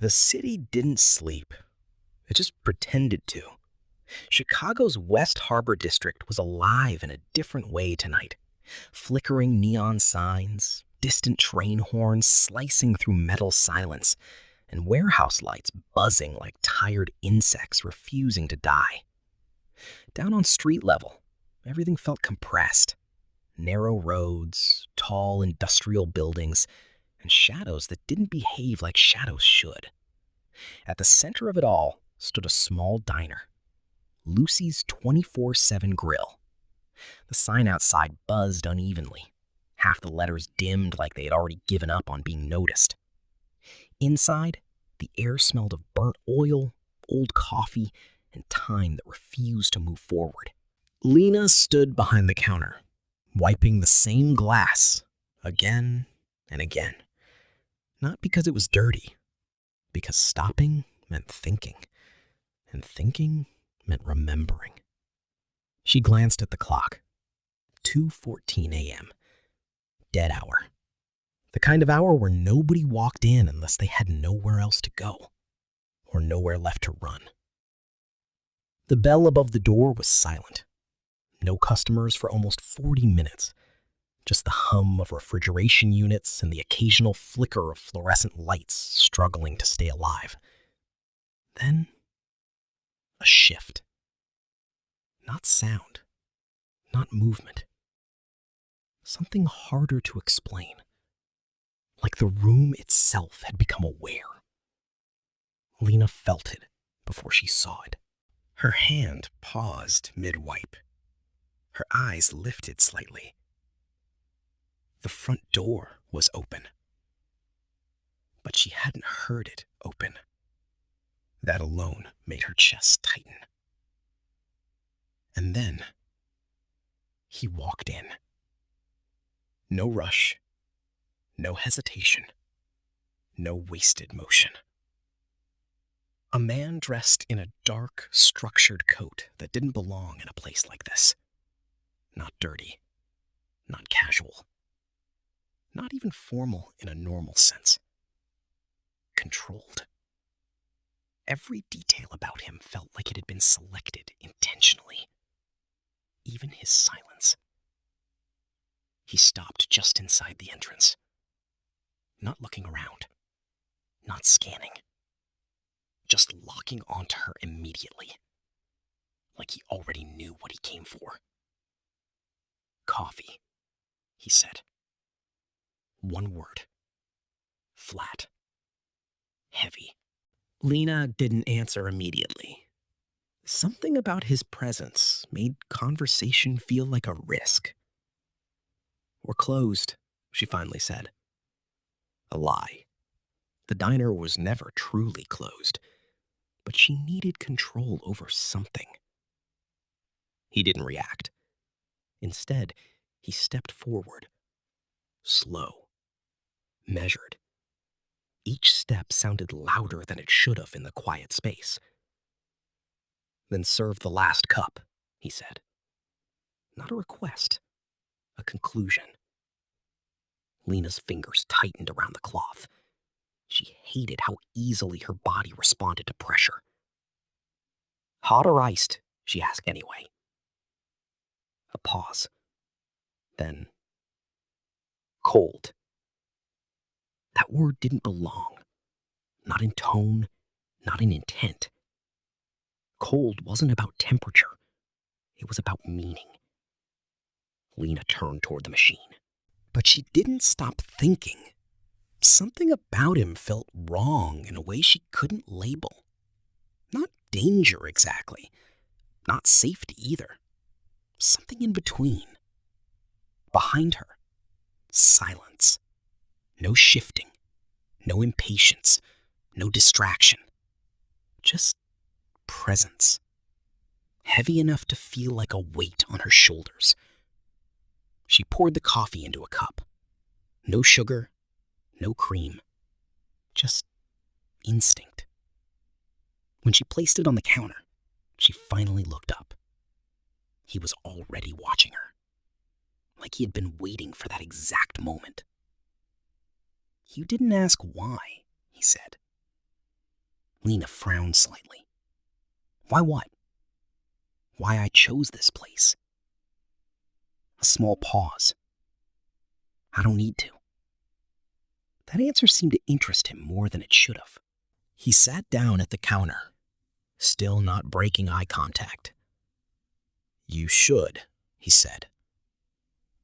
The city didn't sleep. It just pretended to. Chicago's West Harbor district was alive in a different way tonight. Flickering neon signs, distant train horns slicing through metal silence, and warehouse lights buzzing like tired insects refusing to die. Down on street level, everything felt compressed. Narrow roads, tall industrial buildings, and shadows that didn't behave like shadows should. At the center of it all stood a small diner, Lucy's 24/7 Grill. The sign outside buzzed unevenly, half the letters dimmed like they had already given up on being noticed. Inside, the air smelled of burnt oil, old coffee, and time that refused to move forward. Lena stood behind the counter, wiping the same glass again and again. Not because it was dirty, because stopping meant thinking, and thinking meant remembering. She glanced at the clock. 2:14 a.m. Dead hour. The kind of hour where nobody walked in unless they had nowhere else to go, or nowhere left to run. The bell above the door was silent. No customers for almost 40 minutes. Just the hum of refrigeration units and the occasional flicker of fluorescent lights struggling to stay alive. Then, a shift. Not sound, not movement. Something harder to explain. Like the room itself had become aware. Lena felt it before she saw it. Her hand paused mid-wipe. Her eyes lifted slightly. The front door was open. But she hadn't heard it open. That alone made her chest tighten. And then, he walked in. No rush, no hesitation, no wasted motion. A man dressed in a dark, structured coat that didn't belong in a place like this. Not dirty, not casual, not even formal in a normal sense. Controlled. Every detail about him felt like it had been selected intentionally. Even his silence. He stopped just inside the entrance. Not looking around. Not scanning. Just locking onto her immediately. Like he already knew what he came for. Coffee, he said. One word. Flat. Heavy. Lena didn't answer immediately. Something about his presence made conversation feel like a risk. "We're closed," she finally said. A lie. The diner was never truly closed, but she needed control over something. He didn't react. Instead, he stepped forward. Slow. Measured. Each step sounded louder than it should have in the quiet space. "Then serve the last cup," he said. Not a request, a conclusion. Lena's fingers tightened around the cloth. She hated how easily her body responded to pressure. "Hot or iced?" she asked anyway. A pause. Then, cold. That word didn't belong. Not in tone, not in intent. Cold wasn't about temperature. It was about meaning. Lena turned toward the machine. But she didn't stop thinking. Something about him felt wrong in a way she couldn't label. Not danger exactly. Not safety either. Something in between. Behind her, silence. No shifting. No impatience. No distraction. Just presence. Heavy enough to feel like a weight on her shoulders. She poured the coffee into a cup. No sugar, no cream. Just instinct. When she placed it on the counter, she finally looked up. He was already watching her. Like he had been waiting for that exact moment. "You didn't ask why," he said. Lena frowned slightly. Why what? Why I chose this place? A small pause. I don't need to. That answer seemed to interest him more than it should have. He sat down at the counter, still not breaking eye contact. You should, he said.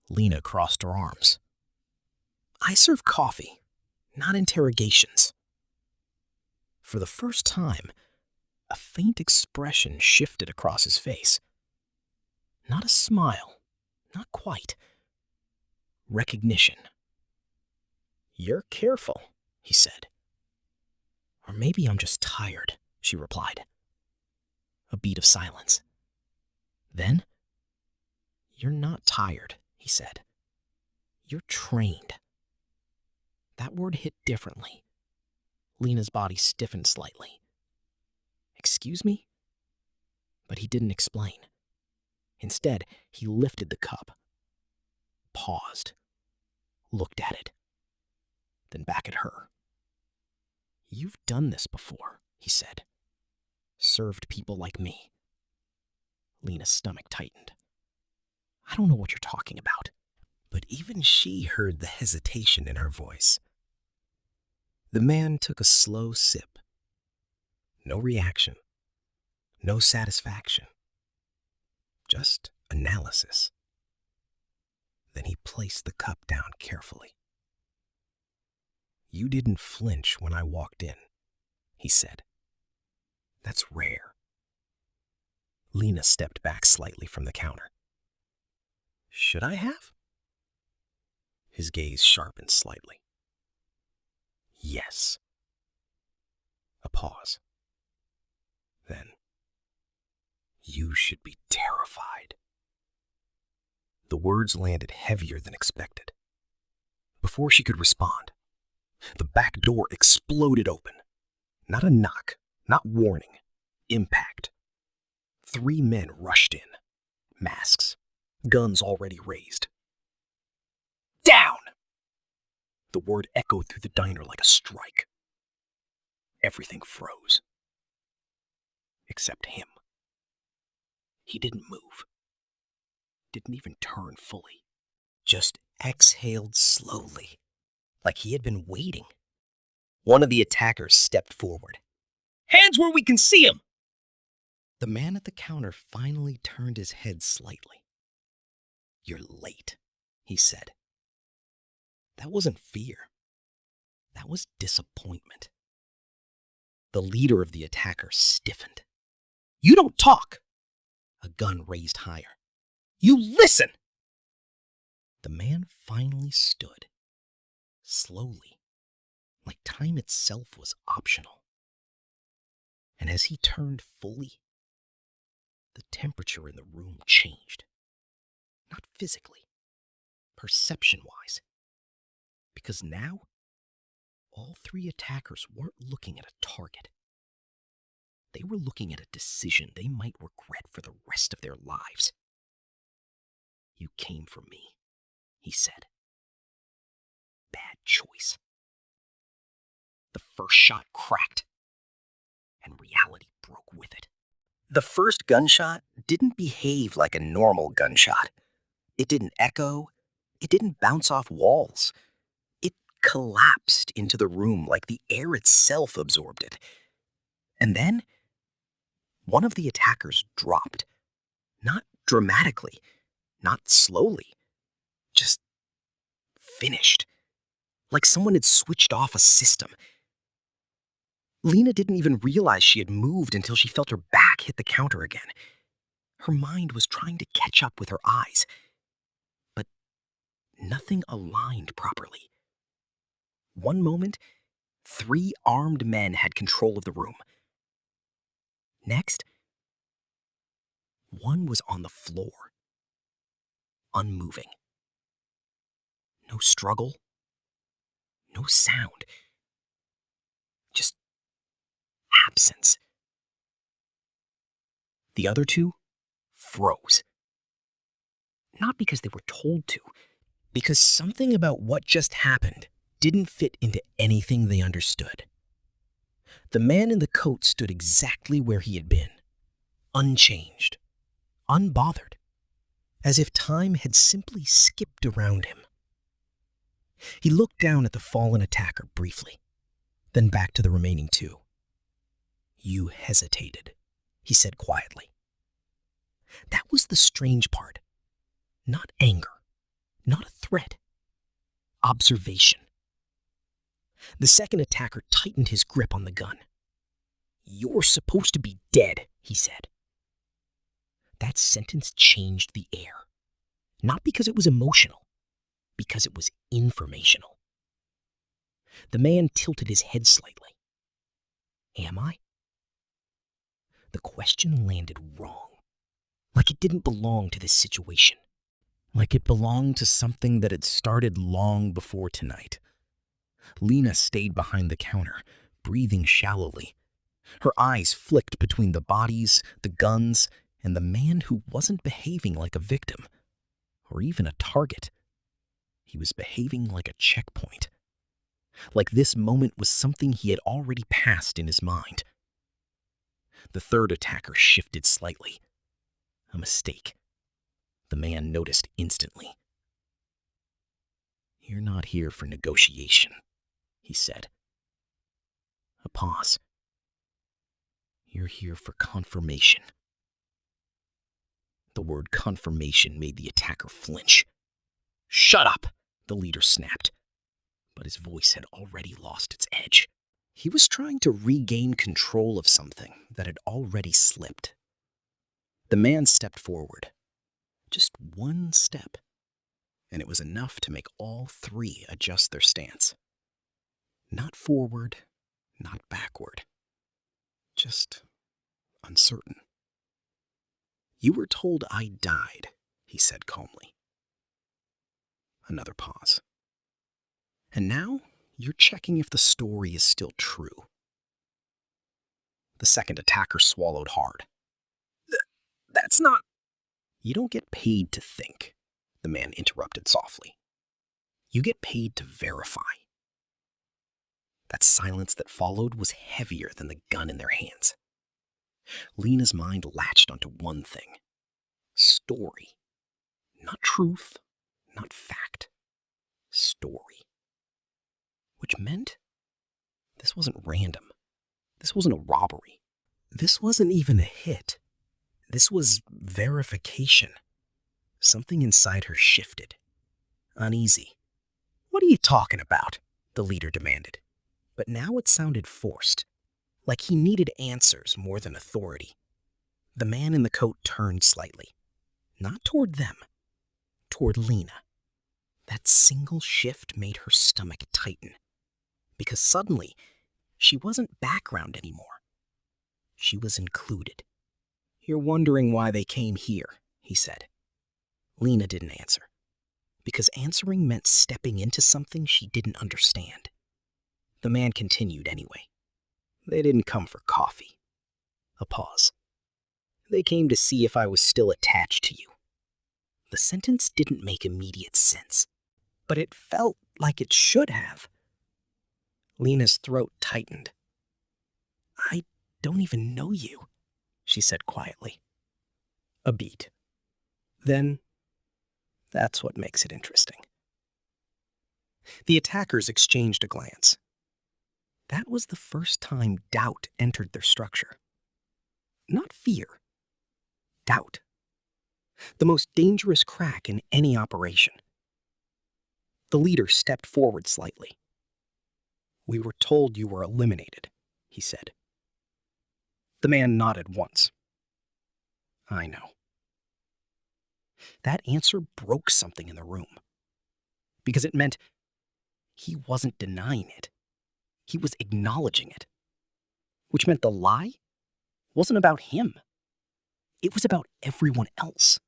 Lena crossed her arms. I serve coffee, not interrogations. For the first time, a faint expression shifted across his face. Not a smile, not quite. Recognition. You're careful, he said. Or maybe I'm just tired, she replied. A beat of silence. Then, you're not tired, he said. You're trained. That word hit differently. Lena's body stiffened slightly. Excuse me? But he didn't explain. Instead, he lifted the cup, paused, looked at it, then back at her. You've done this before, he said. Served people like me. Lena's stomach tightened. I don't know what you're talking about. But even she heard the hesitation in her voice. The man took a slow sip. No reaction. No satisfaction. Just analysis. Then he placed the cup down carefully. You didn't flinch when I walked in, he said. That's rare. Lena stepped back slightly from the counter. Should I have? His gaze sharpened slightly. Yes. A pause. Then, you should be terrified. The words landed heavier than expected. Before she could respond, the back door exploded open. Not a knock, not warning, impact. 3 men rushed in, masks, guns already raised. Down! The word echoed through the diner like a strike. Everything froze. Except him. He didn't move. Didn't even turn fully. Just exhaled slowly, like he had been waiting. One of the attackers stepped forward. Hands where we can see him! The man at the counter finally turned his head slightly. You're late, he said. That wasn't fear. That was disappointment. The leader of the attackers stiffened. You don't talk! A gun raised higher. You listen! The man finally stood, slowly, like time itself was optional. And as he turned fully, the temperature in the room changed. Not physically, perception-wise. Because now, all 3 attackers weren't looking at a target. They were looking at a decision they might regret for the rest of their lives. You came for me, he said. Bad choice. The first shot cracked, and reality broke with it. The first gunshot didn't behave like a normal gunshot. It didn't echo. It didn't bounce off walls. It collapsed into the room like the air itself absorbed it. And then, one of the attackers dropped. Not dramatically, not slowly. Just finished. Like someone had switched off a system. Lena didn't even realize she had moved until she felt her back hit the counter again. Her mind was trying to catch up with her eyes. But nothing aligned properly. One moment, 3 armed men had control of the room. Next, one was on the floor, unmoving. No struggle, no sound, just absence. The other 2 froze. Not because they were told to, because something about what just happened didn't fit into anything they understood. The man in the coat stood exactly where he had been, unchanged, unbothered, as if time had simply skipped around him. He looked down at the fallen attacker briefly, then back to the remaining two. "You hesitated," he said quietly. That was the strange part. Not anger, not a threat. Observation. The second attacker tightened his grip on the gun. "You're supposed to be dead," he said. That sentence changed the air. Not because it was emotional, because it was informational. The man tilted his head slightly. Am I? The question landed wrong, like it didn't belong to this situation. Like it belonged to something that had started long before tonight. Lena stayed behind the counter, breathing shallowly. Her eyes flicked between the bodies, the guns, and the man who wasn't behaving like a victim, or even a target. He was behaving like a checkpoint. Like this moment was something he had already passed in his mind. The third attacker shifted slightly. A mistake. The man noticed instantly. "You're not here for negotiation," he said. A pause. "You're here for confirmation." The word confirmation made the attacker flinch. "Shut up," the leader snapped. But his voice had already lost its edge. He was trying to regain control of something that had already slipped. The man stepped forward. Just one step. And it was enough to make all three adjust their stance. Not forward, not backward. Just uncertain. "You were told I died," he said calmly. Another pause. "And now you're checking if the story is still true." The second attacker swallowed hard. "That's not—" "You don't get paid to think," the man interrupted softly. "You get paid to verify." That silence that followed was heavier than the gun in their hands. Lena's mind latched onto one thing. Story. Not truth, not fact. Story. Which meant this wasn't random. This wasn't a robbery. This wasn't even a hit. This was verification. Something inside her shifted. Uneasy. "What are you talking about?" the leader demanded. But now it sounded forced, like he needed answers more than authority. The man in the coat turned slightly. Not toward them. Toward Lena. That single shift made her stomach tighten. Because suddenly, she wasn't background anymore. She was included. "You're wondering why they came here," he said. Lena didn't answer. Because answering meant stepping into something she didn't understand. The man continued anyway. "They didn't come for coffee." A pause. "They came to see if I was still attached to you." The sentence didn't make immediate sense, but it felt like it should have. Lena's throat tightened. "I don't even know you," she said quietly. A beat. Then, "That's what makes it interesting." The attackers exchanged a glance. That was the first time doubt entered their structure. Not fear. Doubt. The most dangerous crack in any operation. The leader stepped forward slightly. "We were told you were eliminated," he said. The man nodded once. "I know." That answer broke something in the room. Because it meant he wasn't denying it. He was acknowledging it. Which meant the lie wasn't about him. It was about everyone else.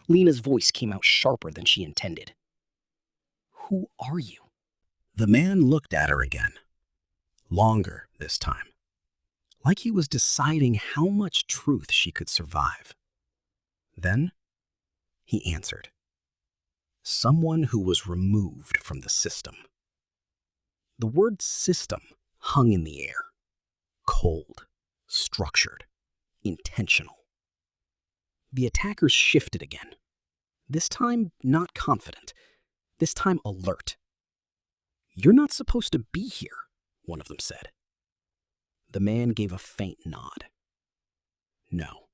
Lena's voice came out sharper than she intended. "Who are you?" The man looked at her again. Longer this time. Like he was deciding how much truth she could survive. Then he answered. "Someone who was removed from the system." The word system hung in the air, cold, structured, intentional. The attackers shifted again, this time not confident, this time alert. "You're not supposed to be here," one of them said. The man gave a faint nod. "No."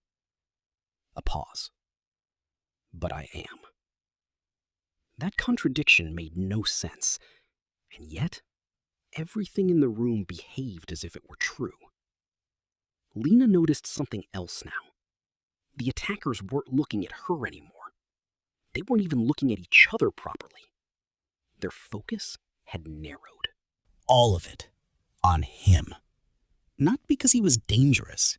A pause. "But I am." That contradiction made no sense, and yet everything in the room behaved as if it were true. Lena noticed something else now. The attackers weren't looking at her anymore. They weren't even looking at each other properly. Their focus had narrowed. All of it on him. Not because he was dangerous,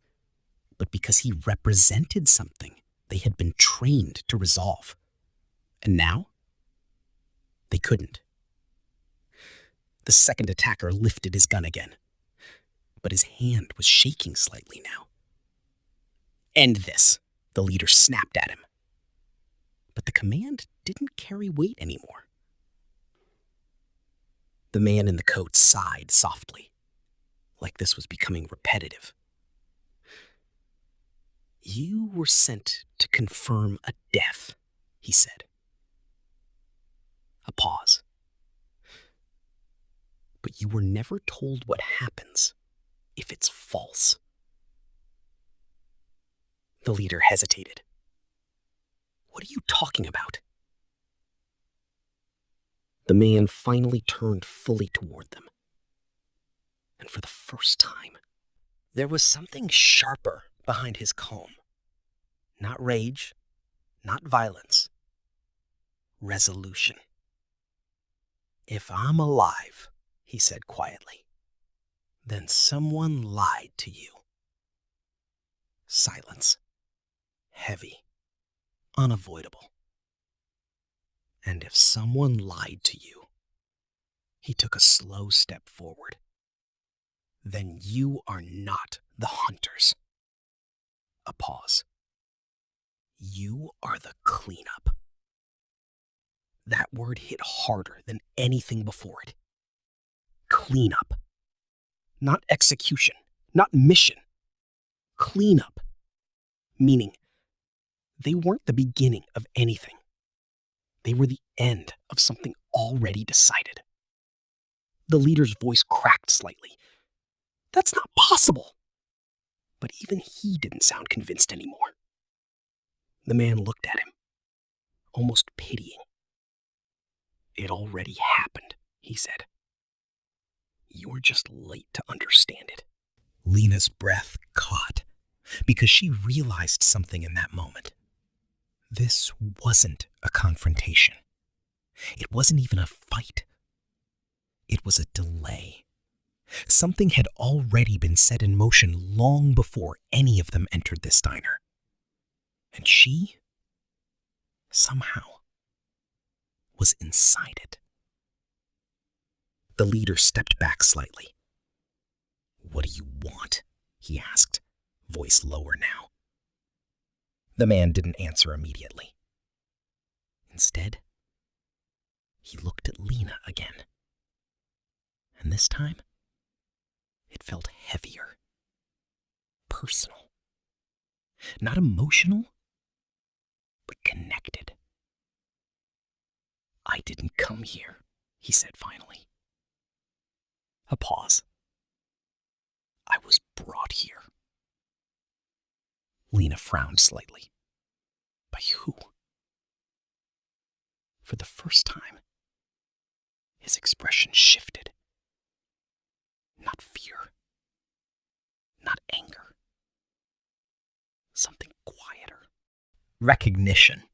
but because he represented something they had been trained to resolve. And now, they couldn't. The second attacker lifted his gun again, but his hand was shaking slightly now. "End this," the leader snapped at him. But the command didn't carry weight anymore. The man in the coat sighed softly, like this was becoming repetitive. "You were sent to confirm a death," he said. A pause. "But you were never told what happens if it's false." The leader hesitated. "What are you talking about?" The man finally turned fully toward them. And for the first time, there was something sharper behind his calm. Not rage, not violence. Resolution. "If I'm alive," he said quietly, "then someone lied to you." Silence. Heavy. Unavoidable. "And if someone lied to you," he took a slow step forward, "then you are not the hunters." A pause. "You are the cleanup." That word hit harder than anything before it. Cleanup. Not execution, not mission. Cleanup. Meaning, they weren't the beginning of anything. They were the end of something already decided. The leader's voice cracked slightly. "That's not possible." But even he didn't sound convinced anymore. The man looked at him, almost pitying. "It already happened," he said. "You're just late to understand it." Lena's breath caught because she realized something in that moment. This wasn't a confrontation. It wasn't even a fight. It was a delay. Something had already been set in motion long before any of them entered this diner. And she, somehow, was inside it. The leader stepped back slightly. "What do you want?" he asked, voice lower now. The man didn't answer immediately. Instead, he looked at Lena again. And this time, it felt heavier. Personal. Not emotional, but connected. "I didn't come here," he said finally. A pause. "I was brought here." Lena frowned slightly. "By who?" For the first time, his expression shifted. Not fear. Not anger. Something quieter. Recognition.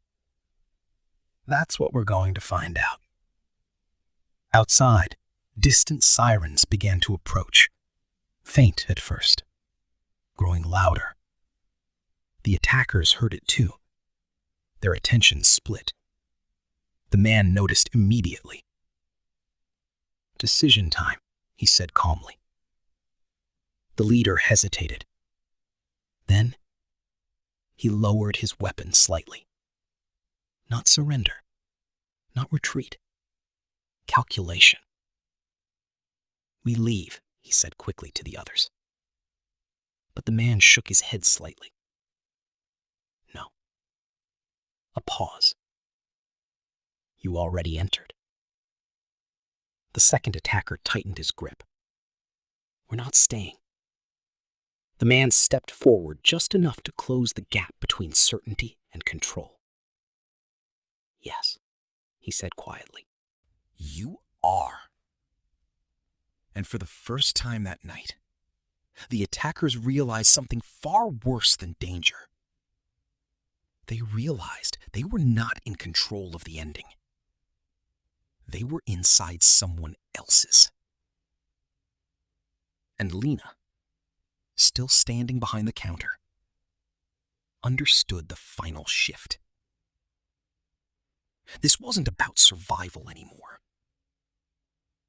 That's what we're going to find out. Outside, distant sirens began to approach, faint at first, growing louder. The attackers heard it too. Their attention split. The man noticed immediately. "Decision time," he said calmly. The leader hesitated. Then, he lowered his weapon slightly. Not surrender. Not retreat. Calculation. "We leave," he said quickly to the others. But the man shook his head slightly. No. A pause. You already entered. The second attacker tightened his grip. We're not staying. The man stepped forward just enough to close the gap between certainty and control. Yes, he said quietly. You are. And for the first time that night, the attackers realized something far worse than danger. They realized they were not in control of the ending. They were inside someone else's. And Lena, still standing behind the counter, understood the final shift. This wasn't about survival anymore.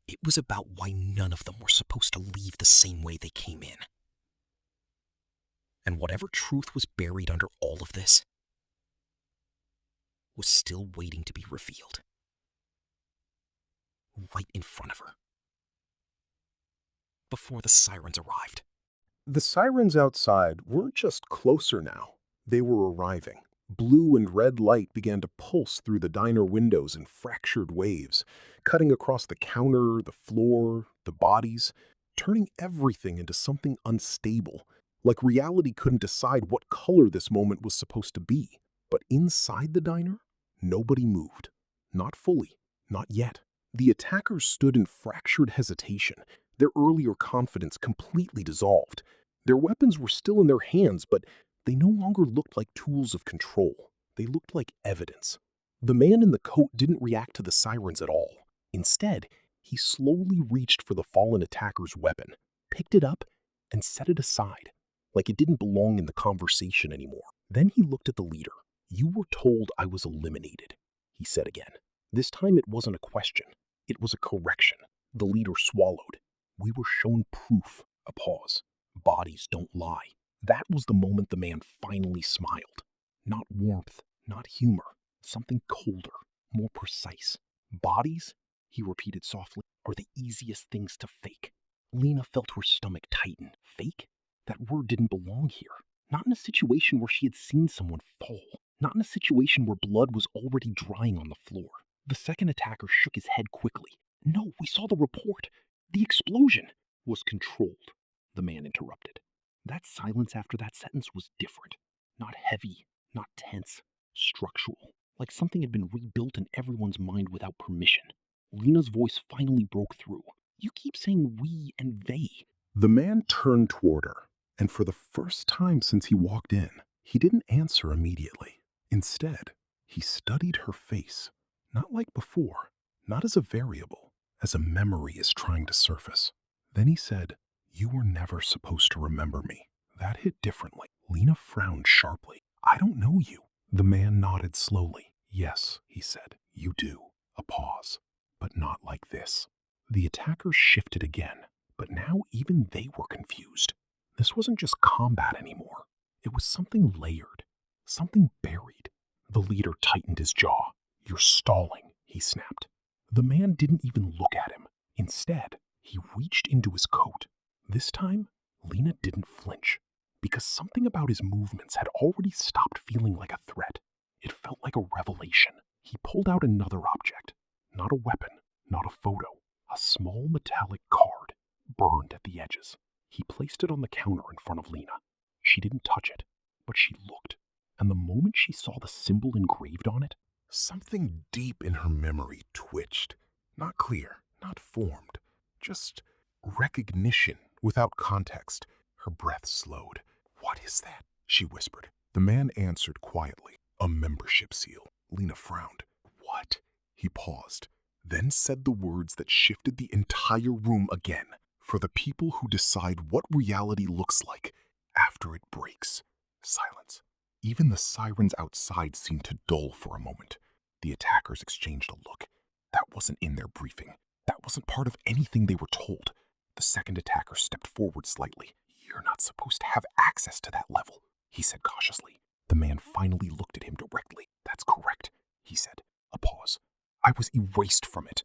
It was about why none of them were supposed to leave the same way they came in. And whatever truth was buried under all of this was still waiting to be revealed. Right in front of her. Before the sirens arrived. The sirens outside weren't just closer now. They were arriving. Blue and red light began to pulse through the diner windows in fractured waves, cutting across the counter, the floor, the bodies, turning everything into something unstable, like reality couldn't decide what color this moment was supposed to be. But inside the diner, nobody moved. Not fully. Not yet. The attackers stood in fractured hesitation, their earlier confidence completely dissolved. Their weapons were still in their hands, but they no longer looked like tools of control. They looked like evidence. The man in the coat didn't react to the sirens at all. Instead, he slowly reached for the fallen attacker's weapon, picked it up, and set it aside, like it didn't belong in the conversation anymore. Then he looked at the leader. You were told I was eliminated, he said again. This time it wasn't a question. It was a correction. The leader swallowed. We were shown proof. A pause. Bodies don't lie. That was the moment the man finally smiled. Not warmth, not humor. Something colder, more precise. Bodies, he repeated softly, are the easiest things to fake. Lena felt her stomach tighten. Fake? That word didn't belong here. Not in a situation where she had seen someone fall. Not in a situation where blood was already drying on the floor. The second attacker shook his head quickly. No, we saw the report. The explosion was controlled, the man interrupted. That silence after that sentence was different. Not heavy, not tense, structural, like something had been rebuilt in everyone's mind without permission. Lena's voice finally broke through. You keep saying we and they. The man turned toward her, and for the first time since he walked in, he didn't answer immediately. Instead, he studied her face, not like before, not as a variable, as a memory is trying to surface. Then he said, you were never supposed to remember me. That hit differently. Lena frowned sharply. I don't know you. The man nodded slowly. Yes, he said, you do. A pause. But not like this. The attackers shifted again, but now even they were confused. This wasn't just combat anymore. It was something layered, something buried. The leader tightened his jaw. You're stalling, he snapped. The man didn't even look at him. Instead, he reached into his coat. This time, Lena didn't flinch, because something about his movements had already stopped feeling like a threat. It felt like a revelation. He pulled out another object. Not a weapon, not a photo. A small metallic card, burned at the edges. He placed it on the counter in front of Lena. She didn't touch it, but she looked. And the moment she saw the symbol engraved on it, something deep in her memory twitched. Not clear, not formed, just recognition without context. Her breath slowed. What is that? She whispered. The man answered quietly. A membership seal. Lena frowned. What? He paused, then said the words that shifted the entire room again. For the people who decide what reality looks like after it breaks. Silence. Even the sirens outside seemed to dull for a moment. The attackers exchanged a look. That wasn't in their briefing. That wasn't part of anything they were told. The second attacker stepped forward slightly. You're not supposed to have access to that level, he said cautiously. The man finally looked at him directly. That's correct, he said. A pause. I was erased from it.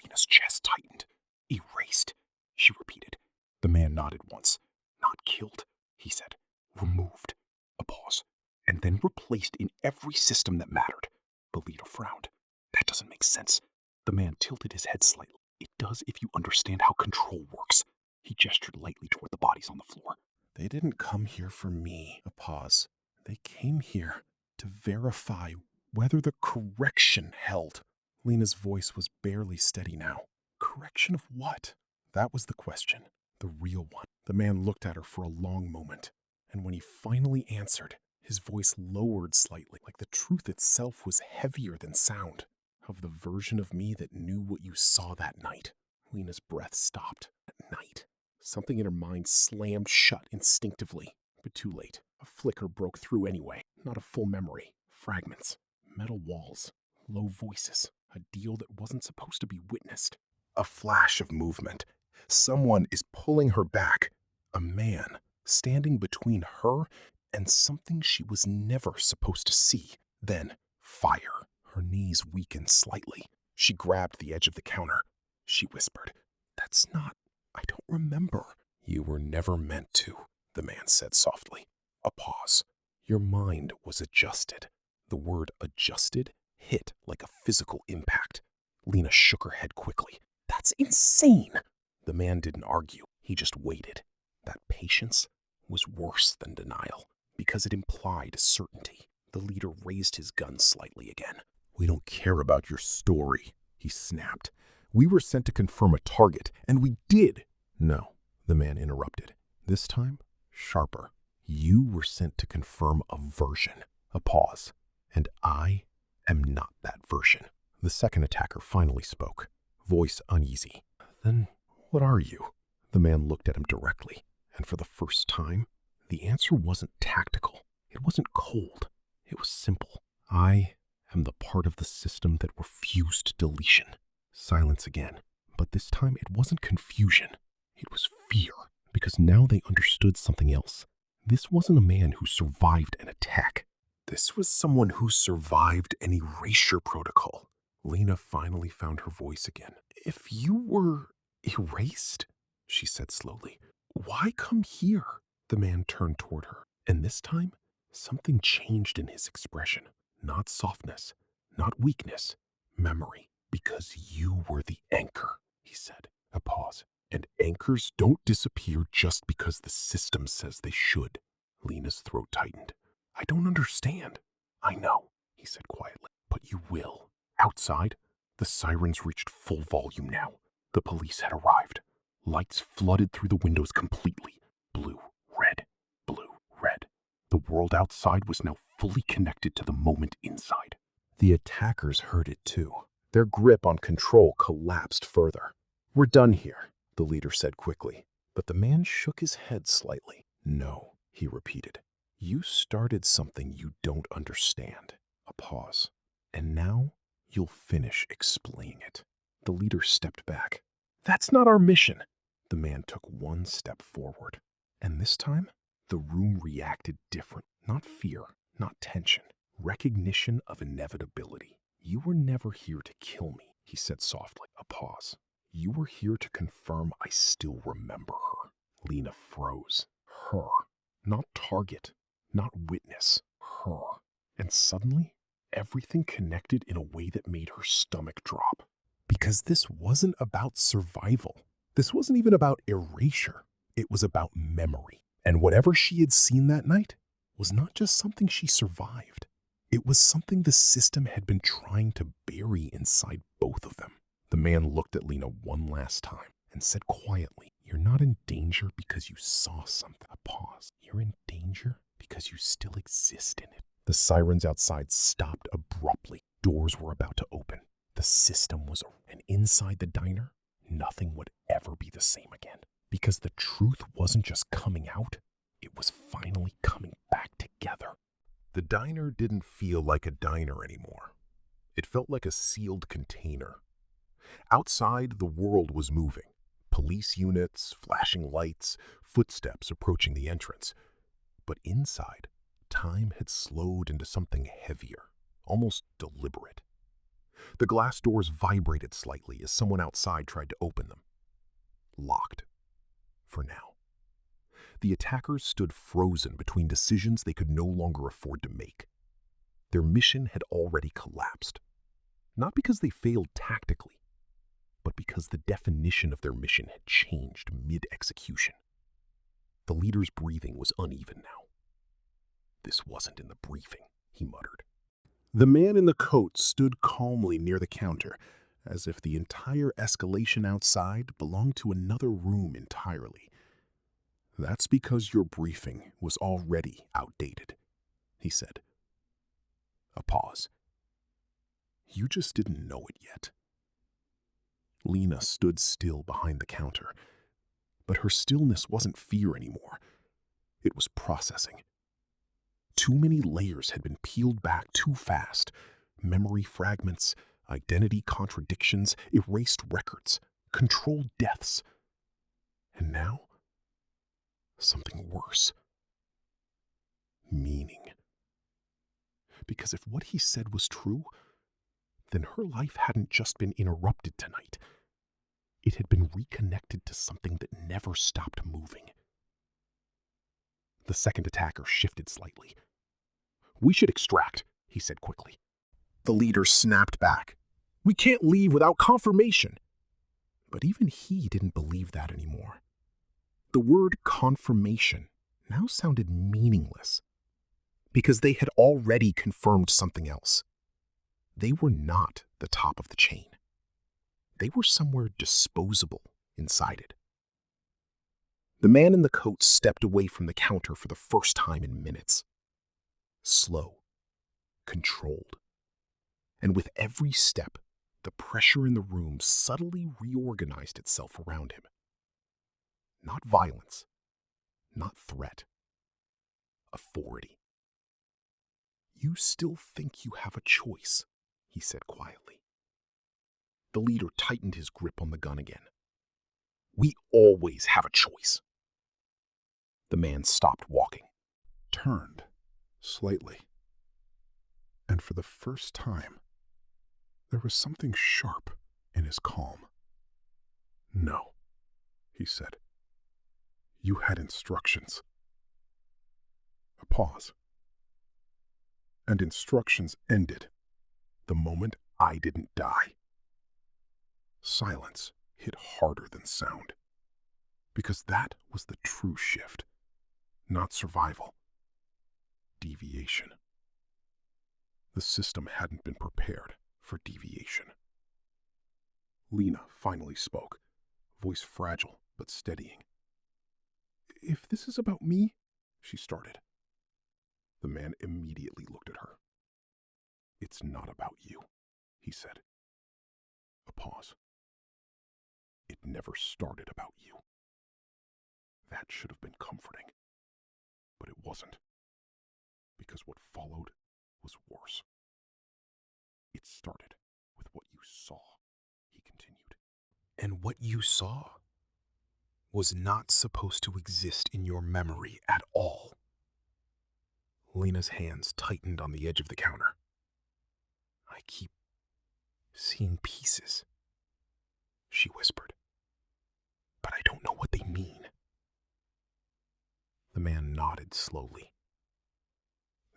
Lena's chest tightened. Erased, she repeated. The man nodded once. Not killed, he said. Removed. A pause. And then replaced in every system that mattered. Belita frowned. That doesn't make sense. The man tilted his head slightly. It does if you understand how control works. He gestured lightly toward the bodies on the floor. They didn't come here for me. A pause. They came here to verify whether the correction held. Lena's voice was barely steady now. Correction of what? That was the question. The real one. The man looked at her for a long moment, and when he finally answered, his voice lowered slightly, like the truth itself was heavier than sound. Of the version of me that knew what you saw that night. Lena's breath stopped. At night. Something in her mind slammed shut instinctively, but too late. A flicker broke through anyway. Not a full memory. Fragments. Metal walls. Low voices. A deal that wasn't supposed to be witnessed. A flash of movement. Someone is pulling her back. A man standing between her and something she was never supposed to see. Then, fire. Her knees weakened slightly. She grabbed the edge of the counter. She whispered, "That's not... I don't remember." "You were never meant to," the man said softly. A pause. Your mind was adjusted. The word adjusted hit like a physical impact. Lena shook her head quickly. "That's insane!" The man didn't argue. He just waited. That patience was worse than denial because it implied certainty. The leader raised his gun slightly again. "We don't care about your story," he snapped. "We were sent to confirm a target, and we did." "No," the man interrupted. This time, sharper. "You were sent to confirm a version." A pause. "And I am not that version." The second attacker finally spoke, voice uneasy. "Then what are you?" The man looked at him directly, and for the first time, the answer wasn't tactical. It wasn't cold. It was simple. "I am the part of the system that refused deletion." Silence again. But this time it wasn't confusion. It was fear, because now they understood something else. This wasn't a man who survived an attack. This was someone who survived an erasure protocol. Lena finally found her voice again. "If you were erased," she said slowly, "why come here?" The man turned toward her, and this time, something changed in his expression. Not softness, not weakness, memory. "Because you were the anchor," he said. A pause. "And anchors don't disappear just because the system says they should." Lena's throat tightened. "I don't understand." "I know," he said quietly, "but you will." Outside, the sirens reached full volume now. The police had arrived. Lights flooded through the windows completely. Blue, red, blue, red. The world outside was now fully connected to the moment inside. The attackers heard it too. Their grip on control collapsed further. "We're done here," the leader said quickly. But the man shook his head slightly. "No," he repeated. "You started something you don't understand." A pause. "And now you'll finish explaining it." The leader stepped back. "That's not our mission." The man took one step forward. And this time, the room reacted different. Not fear, not tension. Recognition of inevitability. "You were never here to kill me," he said softly. A pause. "You were here to confirm I still remember her." Lena froze. Her. Not target. Not witness. Her. And suddenly, everything connected in a way that made her stomach drop. Because this wasn't about survival. This wasn't even about erasure. It was about memory. And whatever she had seen that night was not just something she survived. It was something the system had been trying to bury inside both of them. The man looked at Lena one last time and said quietly, "You're not in danger because you saw something." A pause. "You're in danger because you still exist in it." The sirens outside stopped abruptly. Doors were about to open. The system was, and inside the diner, nothing would ever be the same again. Because the truth wasn't just coming out, it was finally coming back together. The diner didn't feel like a diner anymore. It felt like a sealed container. Outside, the world was moving. Police units, flashing lights, footsteps approaching the entrance. But inside, time had slowed into something heavier, almost deliberate. The glass doors vibrated slightly as someone outside tried to open them. Locked. For now. The attackers stood frozen between decisions they could no longer afford to make. Their mission had already collapsed, not because they failed tactically, but because the definition of their mission had changed mid-execution. The leader's breathing was uneven now. "This wasn't in the briefing," he muttered. The man in the coat stood calmly near the counter, as if the entire escalation outside belonged to another room entirely. "That's because your briefing was already outdated," he said. A pause. "You just didn't know it yet." Lena stood still behind the counter, but her stillness wasn't fear anymore. It was processing. Too many layers had been peeled back too fast. Memory fragments, identity contradictions, erased records, controlled deaths. And now, something worse. Meaning. Because if what he said was true, then her life hadn't just been interrupted tonight. It had been reconnected to something that never stopped moving. The second attacker shifted slightly. "We should extract," he said quickly. The leader snapped back. "We can't leave without confirmation." But even he didn't believe that anymore. The word confirmation now sounded meaningless, because they had already confirmed something else. They were not the top of the chain. They were somewhere disposable inside it. The man in the coat stepped away from the counter for the first time in minutes. Slow, controlled. And with every step, the pressure in the room subtly reorganized itself around him. Not violence, not threat. Authority. "You still think you have a choice," he said quietly. The leader tightened his grip on the gun again. "We always have a choice." The man stopped walking, turned slightly, and for the first time, there was something sharp in his calm. "No," he said. "You had instructions." A pause. "And instructions ended the moment I didn't die." Silence hit harder than sound, because that was the true shift. Not survival. Deviation. The system hadn't been prepared for deviation. Lena finally spoke, voice fragile but steadying. "If this is about me," she started. The man immediately looked at her. "It's not about you," he said. A pause. "It never started about you." That should have been comforting. But it wasn't. Because what followed was worse. "It started with what you saw," he continued. "And what you saw was not supposed to exist in your memory at all." Lena's hands tightened on the edge of the counter. "I keep seeing pieces," she whispered. "But I don't know what they mean." The man nodded slowly.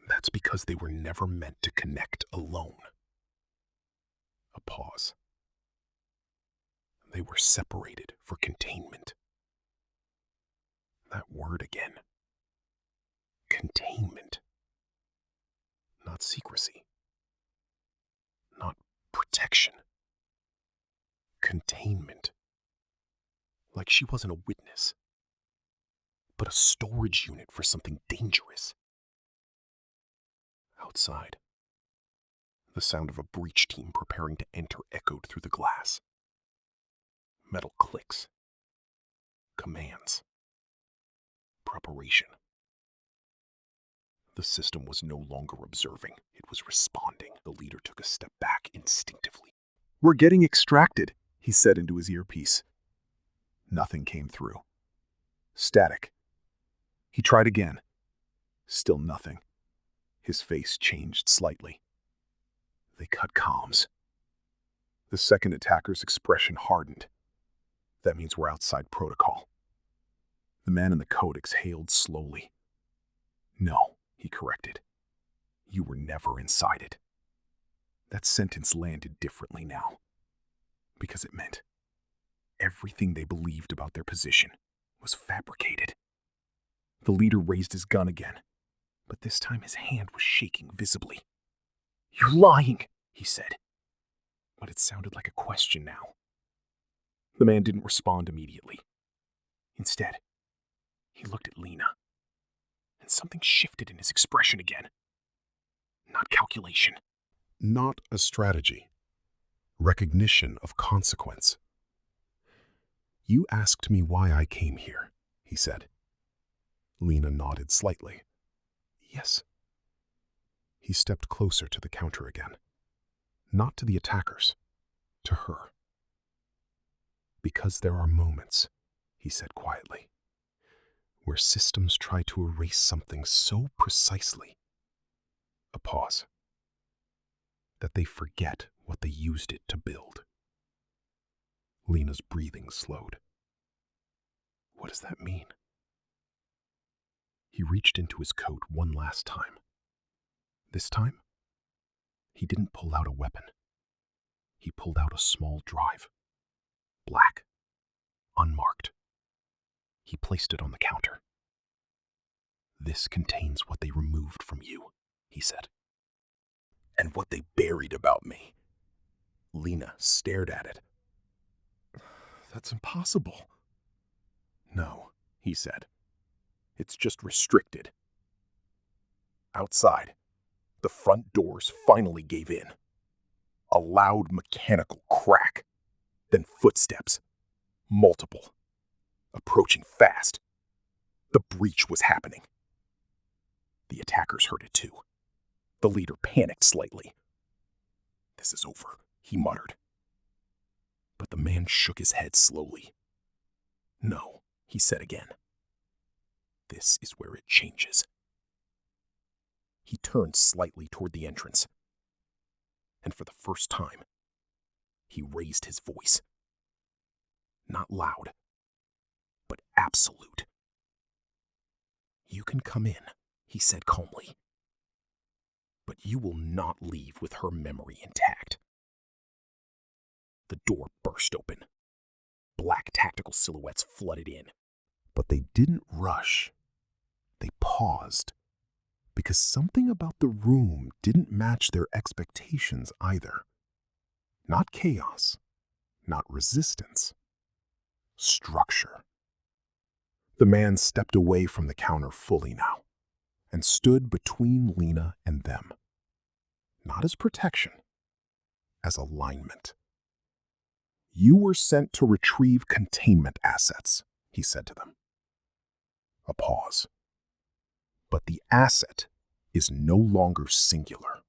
"That's because they were never meant to connect alone." A pause. "They were separated for containment." That word again. Containment. Not secrecy. Not protection. Containment. Like she wasn't a witness, but a storage unit for something dangerous. Outside, the sound of a breach team preparing to enter echoed through the glass. Metal clicks. Commands. Preparation. The system was no longer observing. It was responding. The leader took a step back instinctively. "We're getting extracted," he said into his earpiece. Nothing came through. Static. He tried again. Still nothing. His face changed slightly. They cut comms. The second attacker's expression hardened. "That means we're outside protocol." The man in the coat exhaled slowly. No, he corrected. You were never inside it. That sentence landed differently now, because it meant everything they believed about their position was fabricated. The leader raised his gun again, but this time his hand was shaking visibly. "You're lying," he said. But it sounded like a question now. The man didn't respond immediately. Instead, he looked at Lena, and something shifted in his expression again. Not calculation. Not a strategy. Recognition of consequence. "You asked me why I came here," he said. Lena nodded slightly. "Yes." He stepped closer to the counter again. Not to the attackers, to her. "Because there are moments," he said quietly, "where systems try to erase something so precisely," a pause, "that they forget what they used it to build." Lena's breathing slowed. "What does that mean?" He reached into his coat one last time. This time, he didn't pull out a weapon. He pulled out a small drive. Black. Unmarked. He placed it on the counter. "This contains what they removed from you," he said. "And what they buried about me." Lena stared at it. "That's impossible." "No," he said. "It's just restricted." Outside, the front doors finally gave in. A loud mechanical crack, then footsteps. Multiple. Approaching fast. The breach was happening. The attackers heard it too. The leader panicked slightly. "This is over," he muttered. But the man shook his head slowly. "No," he said again. "This is where it changes." He turned slightly toward the entrance. And for the first time, he raised his voice. Not loud, but absolute. "You can come in," he said calmly. "But you will not leave with her memory intact." The door burst open. Black tactical silhouettes flooded in. But they didn't rush. They paused. Because something about the room didn't match their expectations either. Not chaos. Not resistance. Structure. The man stepped away from the counter fully now, and stood between Lena and them. Not as protection, as alignment. "You were sent to retrieve containment assets," he said to them. A pause. "But the asset is no longer singular."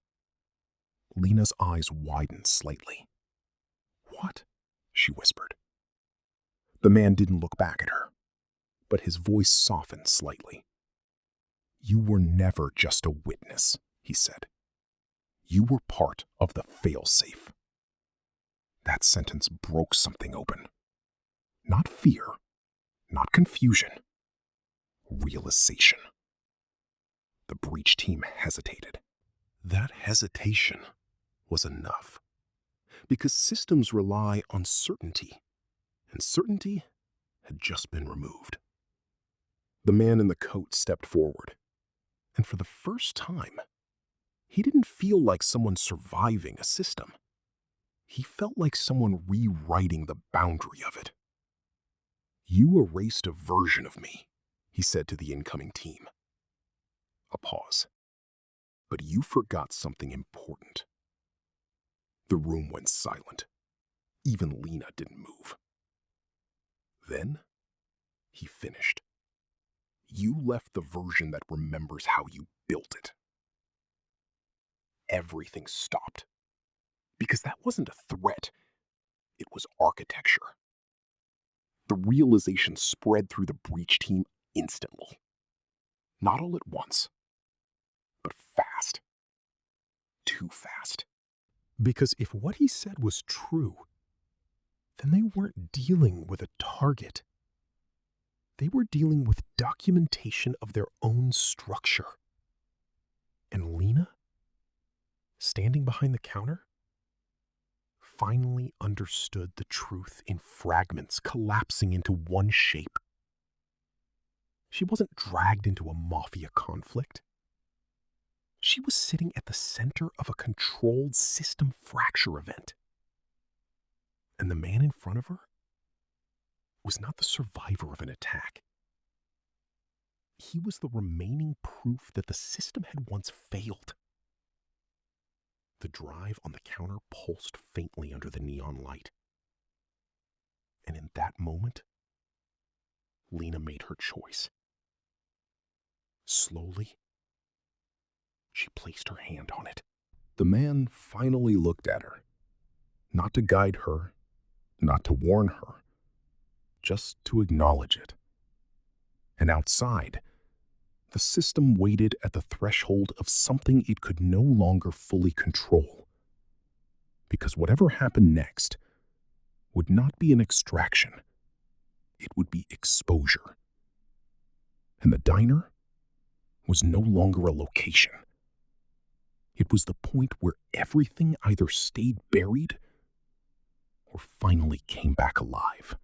Lena's eyes widened slightly. "What?" she whispered. The man didn't look back at her, but his voice softened slightly. "You were never just a witness," he said. "You were part of the failsafe." That sentence broke something open. Not fear, not confusion. Realization. The breach team hesitated. That hesitation was enough. Because systems rely on certainty, and certainty had just been removed. The man in the coat stepped forward, and for the first time, he didn't feel like someone surviving a system. He felt like someone rewriting the boundary of it. "You erased a version of me," he said to the incoming team. A pause. "But you forgot something important." The room went silent. Even Lena didn't move. Then, he finished. "You left the version that remembers how you built it." Everything stopped. Because that wasn't a threat. It was architecture. The realization spread through the breach team instantly. Not all at once, but fast. Too fast. Because if what he said was true, then they weren't dealing with a target. They were dealing with documentation of their own structure. And Lena, standing behind the counter, finally understood the truth in fragments collapsing into one shape. She wasn't dragged into a mafia conflict. She was sitting at the center of a controlled system fracture event. And the man in front of her was not the survivor of an attack. He was the remaining proof that the system had once failed. The drive on the counter pulsed faintly under the neon light. And in that moment, Lena made her choice. Slowly, she placed her hand on it. The man finally looked at her, not to guide her, not to warn her, just to acknowledge it. And outside, the system waited at the threshold of something it could no longer fully control. Because whatever happened next would not be an extraction. It would be exposure. And the diner was no longer a location. It was the point where everything either stayed buried or finally came back alive.